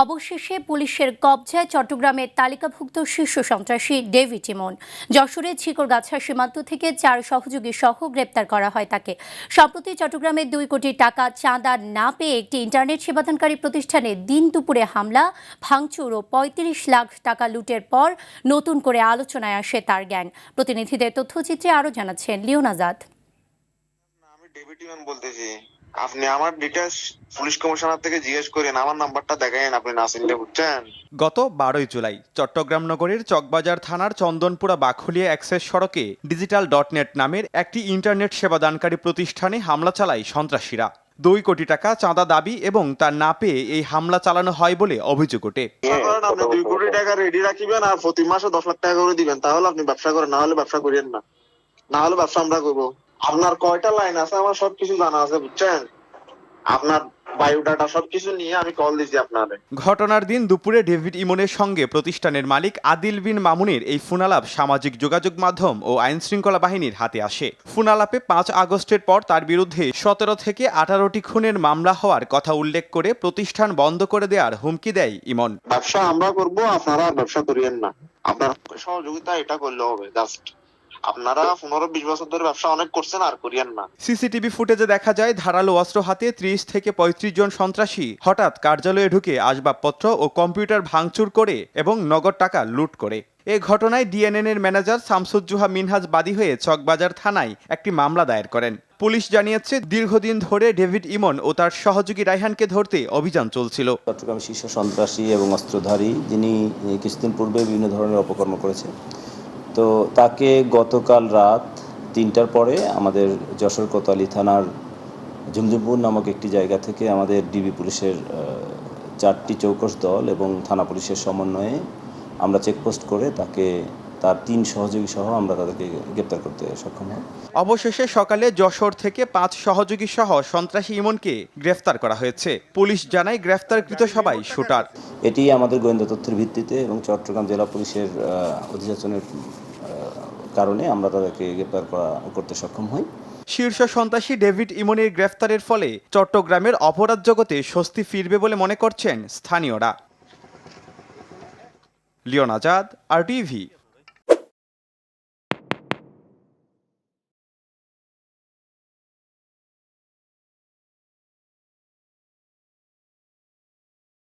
অবশেষে পুলিশের কবজায় চট্টগ্রামের তালিকাভুক্ত শীর্ষ সন্ত্রাসী ডেভিড ইমন। যশোরের ঝিকরগাছা সীমান্ত থেকে 4 সহযোগী সহ গ্রেপ্তার করা হয় তাকে। সম্প্রতি চট্টগ্রামের 2 কোটি টাকা চাঁদা না পেয়ে একটি ইন্টারনেট সেবাদানকারী প্রতিষ্ঠানে দিন দুপুরে হামলা, ভাঙচুর ও 35 লাখ টাকা লুটের পর নতুন করে আলোচনায় আসে তার গ্যাং। প্রতিনিধিদের তথ্যচিত্রে আরও জানাচ্ছেন লিওন আজাদ। আমি ডেভিড ইমন বলতেছি। আপনি আমার ডিটেইলস পুলিশ কমিশনার থেকে জিজ্ঞেস করেন, আমার নাম্বারটা দেখাইন, আপনি না চিনলে, বুঝছেন? গত 12 জুলাই চট্টগ্রাম নগরীর চকবাজার থানার চন্দনপুরা বাখুলিয়া অ্যাক্সেস সড়কে ডিজিটাল.নেট নামের একটি ইন্টারনেট সেবাদানকারী প্রতিষ্ঠানে হামলা চালায় সন্ত্রাসীরা। 2 কোটি টাকা চাঁদা দাবি এবং তা না পেয়ে এই হামলা চালানো হয় বলে অভিযোগ ওঠে। আপনি 2 কোটি টাকা রেডি রাখিবেন আর প্রতি মাসে 10 লাখ টাকা করে দিবেন, তাহলে আপনি ব্যবসা করেন, না হলে ব্যবসা করিয়েন না। না হলে ব্যবসা আমরা করবো। আপনার কয়টা লাইন আছে আমার সবকিছু জানা আছে, বুঝছেন? আপনার বায়োডাটা সবকিছু নিয়ে আমি কল দিছি আপনারে। ঘটনার দিন দুপুরে ডেভিড ইমনের সঙ্গে প্রতিষ্ঠানের মালিক আদিল বিন মামুনের এই ফোনালাপ সামাজিক যোগাযোগ মাধ্যম ও আইনশৃঙ্খলা বাহিনীর হাতে আসে। ফোনালাপে 5 আগস্টের পর তার বিরুদ্ধে 17 থেকে 18টি খুনের মামলা হওয়ার কথা উল্লেখ করে প্রতিষ্ঠান বন্ধ করে দেওয়ার হুমকি দেয় ইমন। ব্যবসা আমরা করবো, আপনারা ব্যবসা করিয়েন না। আপনার সহযোগিতা এটা করলে হবে, জাস্ট আপনারা 15-20 বছর ধরে ব্যবসা অনেক করছেন, আর করিয়েন না। সিসিটিভি ফুটেজে দেখা যায় ধারালো অস্ত্র হাতে 30 থেকে 35 জন সন্ত্রাসী হঠাৎ কার্যালয়ে ঢুকে আসবাবপত্র ও কম্পিউটার ভাঙচুর করে এবং নগদ টাকা লুট করে। এ ঘটনায় ডিএনএন এর ম্যানেজার শামসুজ্জোহা মিনহাজ বাদী হয়ে চকবাজার থানায় একটি মামলা দায়ের করেন। পুলিশ জানিয়েছে দীর্ঘদিন ধরে ডেভিড ইমন ও তার সহযোগী রায়হানকে ধরতে অভিযান চলছিল। চট্টগ্রাম শীর্ষ সন্ত্রাসী এবং অস্ত্রধারী, যিনি কিছুদিন পূর্বে বিভিন্ন ধরনের অপকর্ম করেছে, তো তাকে গতকাল রাত 3টার পরে আমাদের যশোর কোতোয়ালি থানার ঝুমঝুমপুর নামক একটি জায়গা থেকে আমাদের ডিবি পুলিশের 4টি চৌকস দল এবং থানা পুলিশের সমন্বয়ে আমরা চেকপোস্ট করে তাকে তার 3 সহযোগী সহ আমরা তাদেরকে গ্রেপ্তার করতে সক্ষম হই। অবশেষে সকালে যশোর থেকে 5 সহযোগী সহ সন্ত্রাসী ইমনকে গ্রেফতার করা হয়েছে। পুলিশ জানায় গ্রেফতারকৃত সবাই শুটার। এটি আমাদের গোয়েন্দা তথ্যের ভিত্তিতে এবং চট্টগ্রাম জেলা পুলিশের অধিযাচনের কারণে আমরা তাদেরকে গ্রেপ্তার করতে সক্ষম হই। শীর্ষ সন্ত্রাসী ডেভিড ইমনের গ্রেফতারের ফলে চট্টগ্রামের অপরাধ জগতে স্বস্তি ফিরবে বলে মনে করছেন স্থানীয়রা। Leon Azad, RTV।